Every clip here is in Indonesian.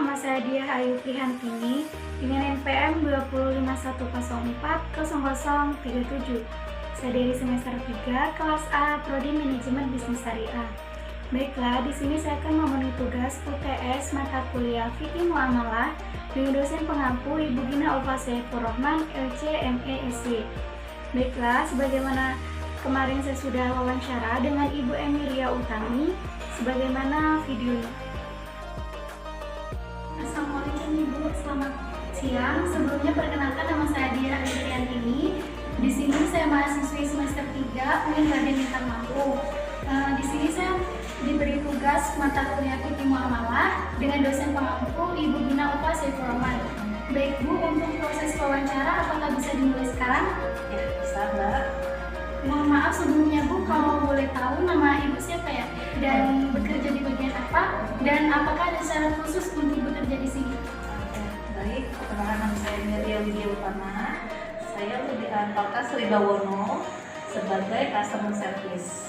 nama saya Diah Ayu Prihantini dengan NPM 251040037. Saya dari semester 3 kelas A Prodi Manajemen Bisnis Syariah. Baiklah, di sini saya akan memenuhi tugas UTS mata kuliah Fikih Muamalah dengan dosen pengampu Ibu Gina Ulfa Saifur Rahman, LC ME SC. Baiklah, sebagaimana kemarin saya sudah wawancara dengan Ibu Emilia Utami, sebagaimana videonya. Assalamualaikum Ibu, selamat siang. Sebelumnya perkenalkan, nama saya Diah Ayu Prihantini. Di sini saya mahasiswi semester 3 UIN Raden Intan Mampu. Di sini saya diberi tugas mata kuliah Fikih Muamalah dengan dosen pengampu Ibu Gina Ulfa Saifur Rahman. Baik Bu, untuk proses wawancara apakah bisa dimulai sekarang? Ya, bisa Mbak. Mohon maaf sebelumnya Bu, kalau boleh tahu nama Ibu siapa ya? Dan bekerja di bagian apa? Dan apakah ada syarat khusus untuk bekerja di sini? Baik, perkenalkan nama saya Emilia Widya Utama. Saya di kantor Kas Ribawono sebagai customer service.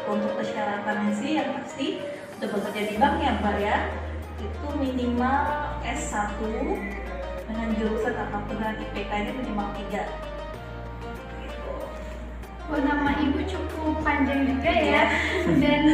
Untuk persyaratannya sih yang pasti untuk bekerja di bank ya Mbak ya, itu minimal S1 dengan jurusan apapun, dan IPK-nya minimal 3. Oh, nama Ibu cukup panjang juga ya, dan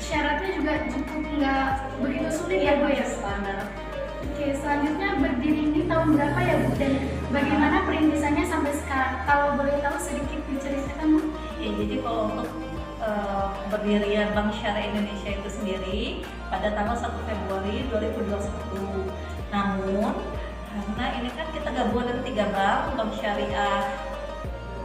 syaratnya juga cukup nggak begitu sulit ya Bu ya? Standar. Oke, selanjutnya berdiri ini tahun berapa ya Bu? Dan bagaimana perintisannya sampai sekarang? Kalau boleh tahu sedikit diceritakan Bu? Ya, jadi kalau untuk berdirinya Bank Syariah Indonesia itu sendiri pada tanggal 1 Februari 2021. Namun, karena ini kan kita gabungan dari 3 bank Syariah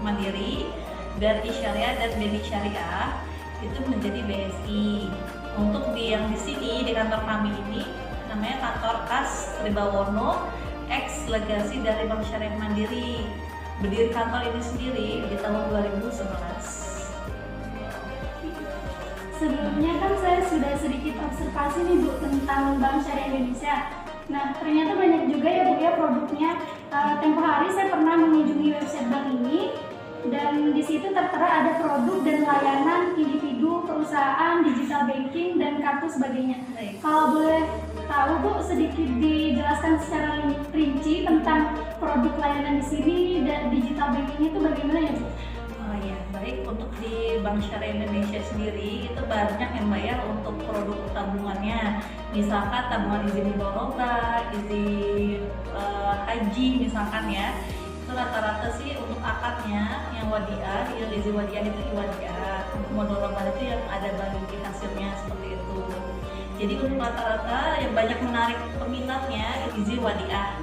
Mandiri, BRI Syariah, dan BNI Syariah, itu menjadi BSI. Untuk yang di sini, di kantor kami ini, namanya kantor Kas Ribawono, ex legasi dari Bank Syariah Mandiri. Berdiri kantor ini sendiri di tahun 2011. Sebelumnya kan saya sudah sedikit observasi nih Bu tentang Bank Syariah Indonesia. Nah, ternyata banyak juga ya Bu ya produknya. Tempo hari saya pernah mengunjungi website bank ini, dan di situ tertera ada produk dan layanan individu, perusahaan, digital banking, dan kartu sebagainya. Kalau boleh tahu Bu, sedikit dijelaskan secara rinci tentang produk layanan di sini dan digital banking itu bagaimana ya Bu? Oh ya, baik. Untuk di Bank Syariah Indonesia sendiri itu banyak ya Mbak ya untuk produk tabungannya. Misalkan tabungan izin mudharabah, izin haji misalkan ya. Itu rata-rata sih untuk akadnya yang wadiah, yang izin wadiah itu wadiah. Untuk mudharabah itu yang ada bagi hasilnya seperti itu. Jadi untuk rata-rata yang banyak menarik peminatnya izin wadiah.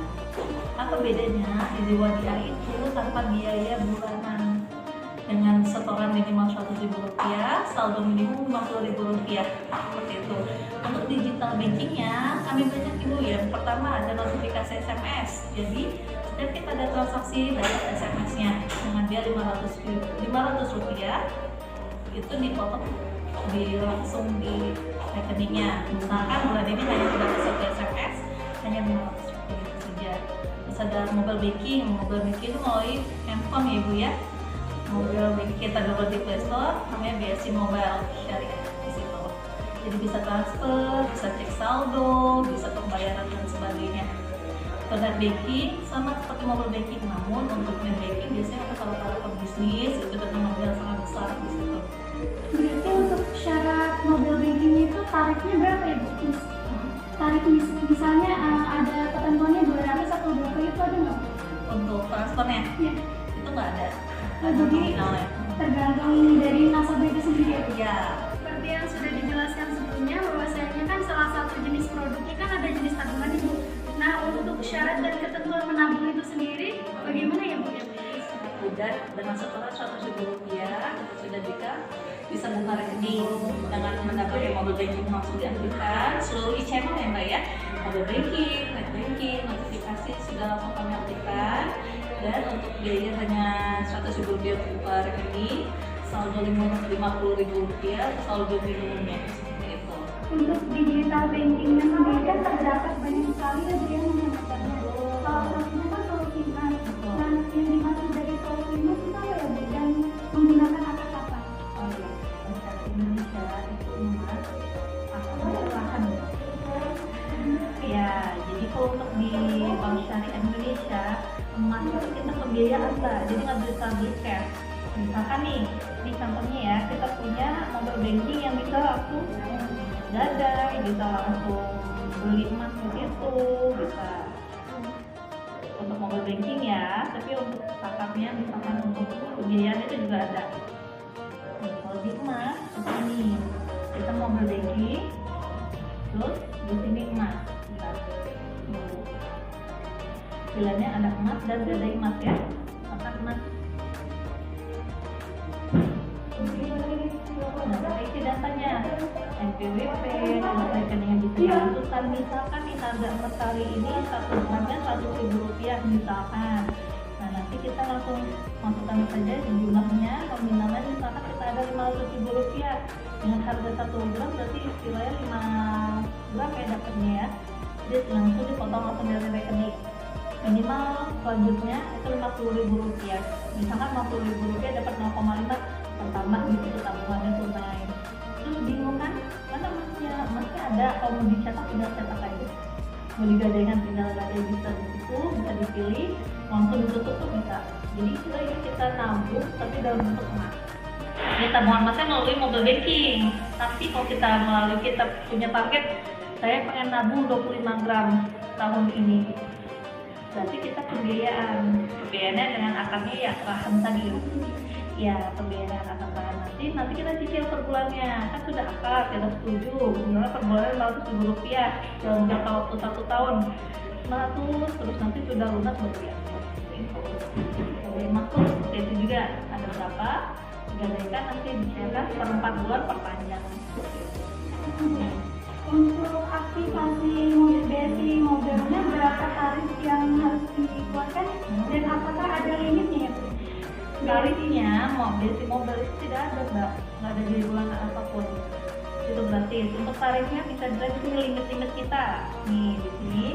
Apa bedanya? Izin wadiah itu tanpa biaya bulanan, dengan setoran minimal Rp100.000, saldo minimum Rp50.000, seperti itu. Untuk digital bankingnya kami banyak Ibu ya. Pertama ada notifikasi SMS, jadi setiap kita ada transaksi dapat SMS-nya dengan biaya Rp500, itu dipotong langsung di rekeningnya. Misalkan bulan ini hanya dapat 1 SMS, hanya Rp500 saja. Terus ada mobile banking itu melalui handphone ya Ibu ya. Mobile banking kita download di Play Store, namanya BSI Mobile Syariah di situ. Jadi bisa transfer, bisa cek saldo, bisa pembayaran dan sebagainya. Internet banking sama seperti mobile banking, namun untuk net banking biasanya untuk para pebisnis itu dengan modal sangat besar di situ. Berarti untuk syarat mobile banking itu tarifnya berapa ya Bu? Tarif misalnya ada ketentuannya 200 atau 20 itu ada nggak? Untuk transfernya? Ya. Itu nggak ada. Jadi tergantung dari nasabah itu sendiri ya? Ya. Seperti yang sudah dijelaskan sebelumnya, bahwasanya kan salah satu jenis produknya kan ada jenis tabungan Ibu. Nah, untuk syarat dan ketentuan menabung itu sendiri bagaimana ya Bu? Udah dengan setoran Rp100.000 sudah bisa buka rekening dengan mendapatkan mobile banking langsung diaktifkan seluruh e-channel ya Mbak ya. Mobile banking, net banking, notifikasi sudah langsung kami aktifkan. Dan untuk biaya hanya Rp100.000 buka rekening, saldo Rp50.000, saldo minimumnya seperti itu. Untuk digital bankingnya sendiri kan terdapat banyak sekali ya Bu yang menggunakannya. Salah satunya kan Solusimas. Nah, yang dimaksud dari Solusimas itu apa ya Bu? Dan menggunakan apa-apa? Oh iya, Bank Indonesia itu emas, akad lahan. Ya, Ya, jadi kalau untuk di Bank Syariah Indonesia, emas itu kita pembiayaan Mbak, jadi nggak bisa beli cash. Misalkan nih, ini contohnya ya, kita punya mobile banking yang bisa langsung gadai, bisa langsung beli emas begitu, bisa untuk mobile banking ya, tapi untuk startupnya misalkan untuk pembiayaan itu juga ada. Nah, kalau di emas, seperti ini, kita mobile banking, terus di sini emas. Pilihannya ada emas dan gadai emas ya, misalkan emas. Nah, kita isi datanya, NPWP, nomor rekening yang bisa dimasukkan. Misalkan nih harga emas kali ini 1 gramnya Rp100.000 misalkan. Nah, nanti kita langsung masukkan saja jumlahnya, nominalnya misalkan kita ada Rp500.000 dengan harga 1 gram berarti istilahnya 5 gram ya dapatnya ya. Jadi langsung dipotong langsung dari rekening. Minimal selanjutnya itu Rp50.000. Misalkan Rp50.000 dapat 0,5 pertambah gitu tabungannya tunai. Terus bingung kan? Mana masih ada, kalau mau dicetak tinggal cetak aja. Mau digadaikan tinggal gadai bisa di situ, bisa dipilih, langsung ditutup tuh bisa. Jadi istilahnya kita nabung tapi dalam bentuk emas. Ini tabungan emasnya melalui mobile banking. Tapi kalau kita melalui kita punya target, saya pengen nabung 25 gram tahun ini. Berarti kita pembiayaannya dengan akarnya ya raham tadi. Ya, pembiayaan akar raham nanti kita cicil per bulannya. Kan sudah akar, kita setuju. Sebenarnya per bulan Rp100.000 dalam jangka waktu 1 tahun. 100 terus nanti sudah lunas berbiaya. Jadi masuk seperti itu juga. Ada berapa? Digadaikan nanti dicairkan per 4 bulan perpanjang. Untuk aktivasi BSI mobilnya berapa tarif yang harus dikeluarkan dan apakah ada limitnya ya Bu? Tarifnya BSI mobil itu tidak ada Mbak, nggak ada di bulanan apapun. Itu gratis. Untuk tarifnya bisa dilihat di sini limit kita. Nih di sini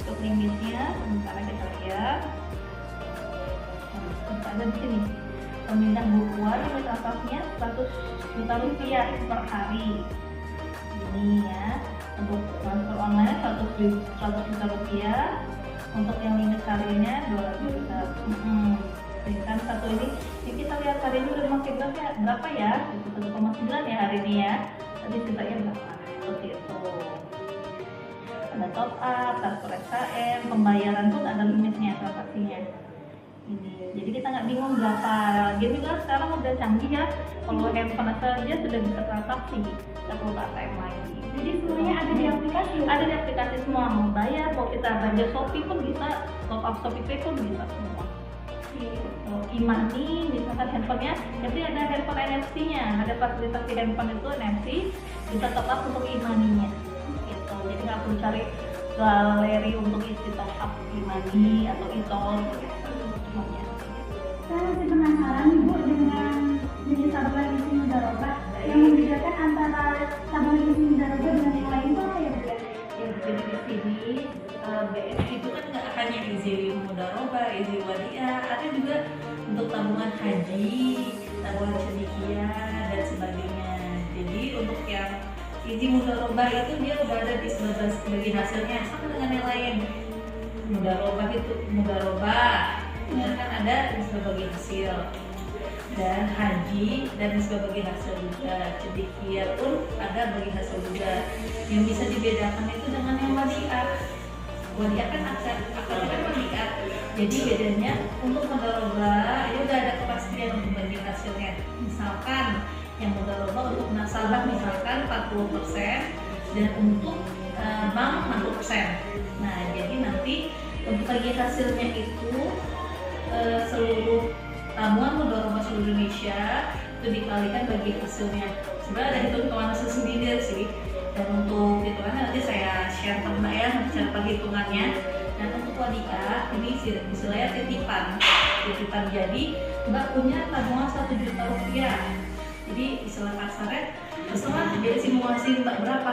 untuk limitnya, sementara kita lihat. Nah, ada di sini. Pemindah bukuan limit atasnya Rp100.000 per hari. Ini ya, untuk transfer online Rp100.000, untuk yang limit harinya Rp200.000. Kan satu ini kita lihat hari ini udah makin berapa ya? 1,9 ya hari ini ya. Tadi sisanya berapa? Seperti itu. Ada top up, transfer SKM, pembayaran pun ada limitnya transaksinya. Ini. Jadi kita nggak bingung berapa. Game juga sekarang udah canggih ya. Kalau handphone saja sudah bisa transaksi, nggak perlu ATM lagi. Jadi semuanya ada di aplikasi. Ada di aplikasi semua. Mau bayar, mau kita belanja Shopee pun bisa, top up Shopee Pay pun bisa semua. E-money, misalkan handphonenya, jadi ada handphone NFC-nya, ada fasilitas di handphone itu NFC, bisa top up untuk e-money-nya. Gitu. Jadi nggak perlu cari galeri untuk isi top up e-money atau e-tol. Saya masih penasaran nih Bu dengan jenis tabungan isi mudharabah yang membedakan antara tabungan isi mudharabah dengan yang lain itu apa ya Bu? Ya, jadi di sini BSI itu kan nggak hanya izin mudharabah, izin wadiah, ada juga untuk tabungan haji, tabungan sedekah dan sebagainya. Jadi untuk yang izin mudharabah itu dia udah ada di sebagai hasilnya sama dengan yang lain. Mudharabah itu ya kan ada sebagai hasil, dan haji dan sebagai hasil juga. Sedekah pun ada bagi hasil juga. Yang bisa dibedakan itu dengan yang wadiah. Wadiah kan akarnya kan wadiah. Jadi bedanya untuk mudharabah ya udah ada kepastian untuk bagi hasilnya. Misalkan yang mudharabah untuk nasabah misalkan 40% dan untuk bank 60%. Nah, jadi nanti untuk bagi hasilnya itu seluruh tabungan mudharabah seluruh Indonesia itu dikalikan bagi hasilnya. Sebenarnya ada hitung-hitungan sendiri sih. Dan untuk hitungannya nanti saya share ke Mbak ya, cara perhitungannya. Dan untuk wadiah ini istilahnya titipan. Jadi Mbak punya tabungan Rp1 juta. Jadi istilah kasarnya terserah jadi simulasi Mbak berapa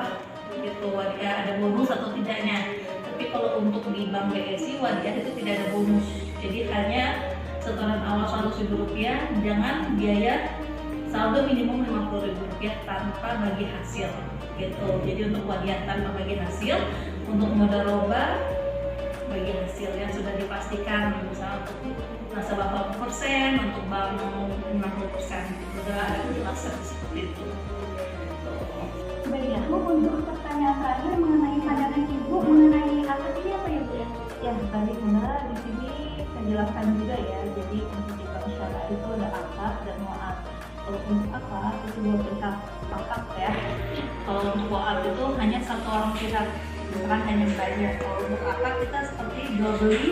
gitu wadiah ada bonus atau tidaknya. Tapi kalau untuk di Bank BSI wadiah itu tidak ada bonus. Jadi hanya setoran awal Rp100.000, jangan biaya saldo minimum Rp50.000 tanpa bagi hasil gitu. Jadi untuk wadiah tanpa bagi hasil Untuk mudharabah bagi hasil yang sudah dipastikan, misalnya untuk nasabah 40%, untuk bank 60%, sudah dijelaskan seperti itu. Baik, untuk pertanyaan terakhir mengenai pandangan Ibu mengenai akad ini apa ya Bu ya? Ya, tadi benar di sini saya jelaskan juga ya. Jadi untuk di bank syariah itu ada akad dan waat. Kalau untuk akad itu dua pihak sepakat ya. Kalau untuk waat itu hanya satu orang pihak, bukan hanya banyak. Kalau untuk akad kita seperti jual beli,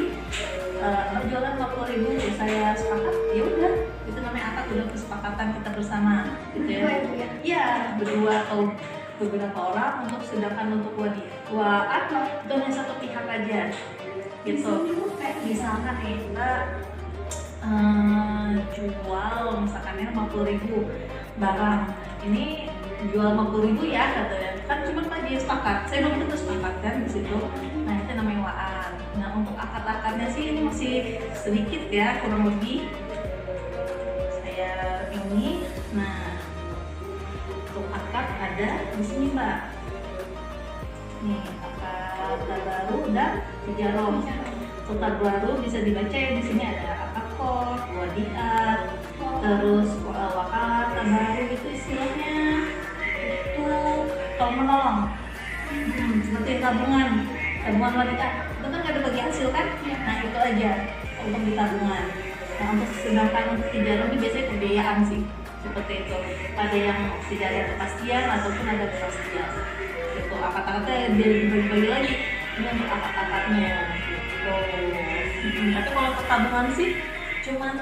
jualan 50.000 saya sepakat, ya udah, itu namanya akad, udah kesepakatan kita bersama, gitu ya. Berdua ya, Bu ya? Iya, berdua atau beberapa orang. Sedangkan untuk waat itu hanya satu pihak aja, gitu. Misalkan nih kita jual misalkannya 50.000 barang, ini jual 50.000 ya katanya, kan cuma aja sepakat, saya belum tentu sepakat kan di situ. Nah itu namanya waat. Nah untuk akad-akadnya sih ini masih sedikit ya, kurang lebih saya ini. Nah untuk akad ada di sini Mbak, nih akad baru dan tijaroh. Akad baru bisa dibaca ya, di sini ada akad kos, wadiat, terus wakalat baru, itu istilahnya itu tolong menolong, seperti tabungan wadiat itu kan nggak ada bagi hasil kan. Nah itu aja untuk di tabungan. Nah untuk sedangkan untuk tijaroh ini biasanya pembiayaan sih, seperti itu. Ada yang tidak ada kepastian ataupun ada kepastian. Itu akad-akadnya dia dibagi-bagi lagi. Ini untuk akad-akadnya. Tapi kalau untuk tabungan sih cuman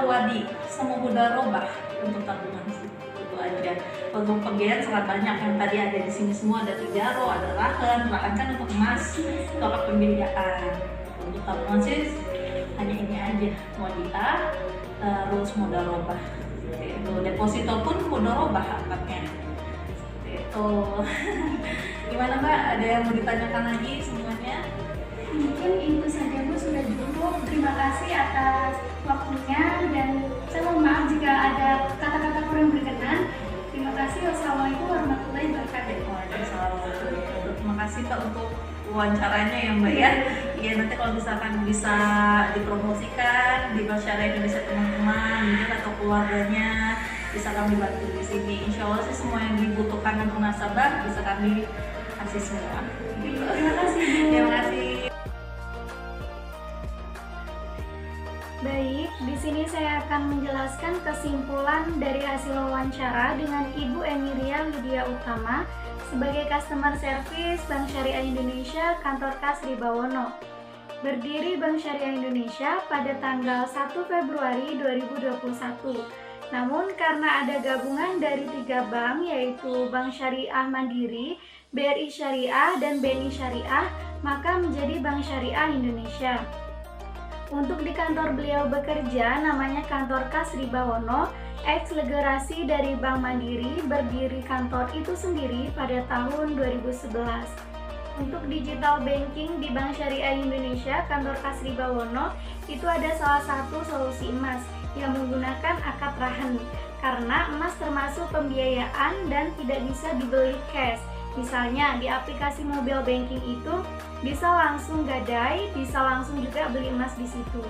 wadi sama mudharabah untuk tabungan sih, itu aja. Untuk pembiayaan sangat banyak, yang tadi ada di sini semua, ada tijaroh, ada rahan kan untuk emas, itu akad pembiayaan. Untuk tabungan sih hanya ini aja, wadiah, terus mudharabah. Itu deposito pun mudharabah akadnya. Itu gimana Mbak? Ada yang mau ditanyakan lagi semuanya? Mungkin itu saja Bu, sudah cukup. Terima kasih atas waktunya dan saya mohon maaf jika ada kata-kata kurang berkenan. Terima kasih. Wassalamualaikum warahmatullahi wabarakatuh. Waalaikumsalam warahmatullahi wabarakatuh. Terima kasih Pak untuk wawancaranya ya Mbak ya. Iya, nanti kalau misalkan bisa dipromosikan di Bank Syariah Indonesia teman-teman mungkin atau keluarganya, bisa kami bantu di sini. Insya Allah sih semua yang dibutuhkan untuk nasabah bisa kami kasih semua. Terima kasih Bu. Terima kasih. Baik, di sini saya akan menjelaskan kesimpulan dari hasil wawancara dengan Ibu Emilia Lydia Utama sebagai Customer Service Bank Syariah Indonesia Kantor Kas Ribawono. Berdiri Bank Syariah Indonesia pada tanggal 1 Februari 2021. Namun karena ada gabungan dari 3 bank yaitu Bank Syariah Mandiri, BRI Syariah, dan BNI Syariah, maka menjadi Bank Syariah Indonesia. Untuk di kantor beliau bekerja namanya Kantor Kas Ribawono, ex-legerasi dari Bank Mandiri, berdiri kantor itu sendiri pada tahun 2011. Untuk digital banking di Bank Syariah Indonesia, Kantor Kas Ribawono, itu ada salah satu solusi emas yang menggunakan akad rahan, karena emas termasuk pembiayaan dan tidak bisa dibeli cash. Misalnya di aplikasi mobile banking itu bisa langsung gadai, bisa langsung juga beli emas di situ.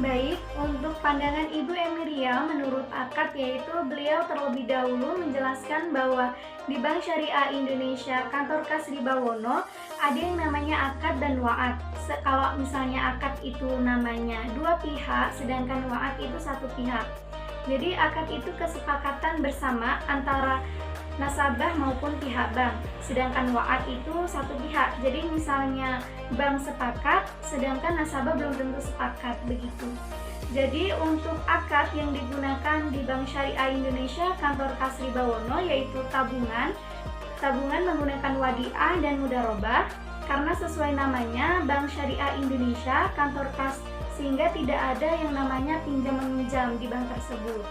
Baik, untuk pandangan Ibu Emilia menurut akad, yaitu beliau terlebih dahulu menjelaskan bahwa di Bank Syariah Indonesia Kantor Kas Ribawono ada yang namanya akad dan waat. Kalau misalnya akad itu namanya dua pihak, sedangkan waat itu satu pihak. Jadi akad itu kesepakatan bersama antara nasabah maupun pihak bank, sedangkan waat itu satu pihak. Jadi misalnya bank sepakat, sedangkan nasabah belum tentu sepakat, begitu. Jadi untuk akad yang digunakan di Bank Syariah Indonesia Kantor Kas Ribawono yaitu tabungan menggunakan wadiah dan mudharabah, karena sesuai namanya Bank Syariah Indonesia Kantor Kas, sehingga tidak ada yang namanya pinjam meminjam di bank tersebut.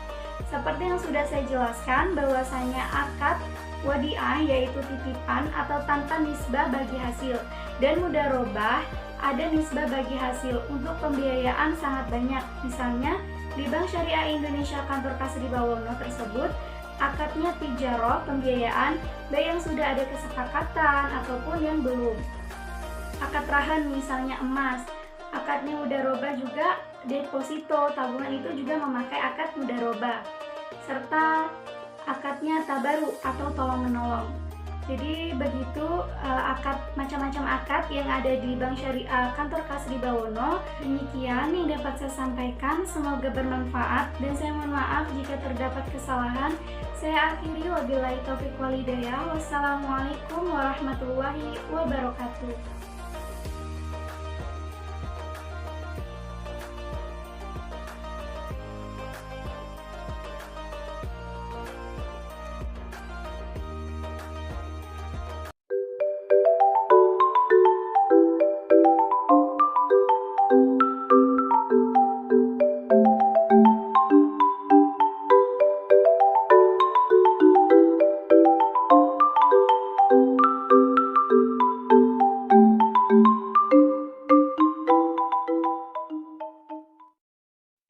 Seperti yang sudah saya jelaskan, bahwasanya akad wadiah yaitu titipan atau tanpa nisbah bagi hasil, dan mudharabah ada nisbah bagi hasil. Untuk pembiayaan sangat banyak. Misalnya di Bank Syariah Indonesia Kantor Kas Ribawono tersebut akadnya tijarah, pembiayaan, baik yang sudah ada kesepakatan ataupun yang belum. Akad rahan misalnya emas, akadnya mudarobah juga deposito, tabungan itu juga memakai akad mudarobah. Serta akadnya tabaru atau tolong menolong. Jadi begitu macam-macam akad yang ada di Bank Syariah Kantor Kasri Bawono. Demikian yang dapat saya sampaikan, semoga bermanfaat dan saya mohon maaf jika terdapat kesalahan. Saya akhiri, wabillahi taufiq wal hidayah. Wassalamualaikum warahmatullahi wabarakatuh.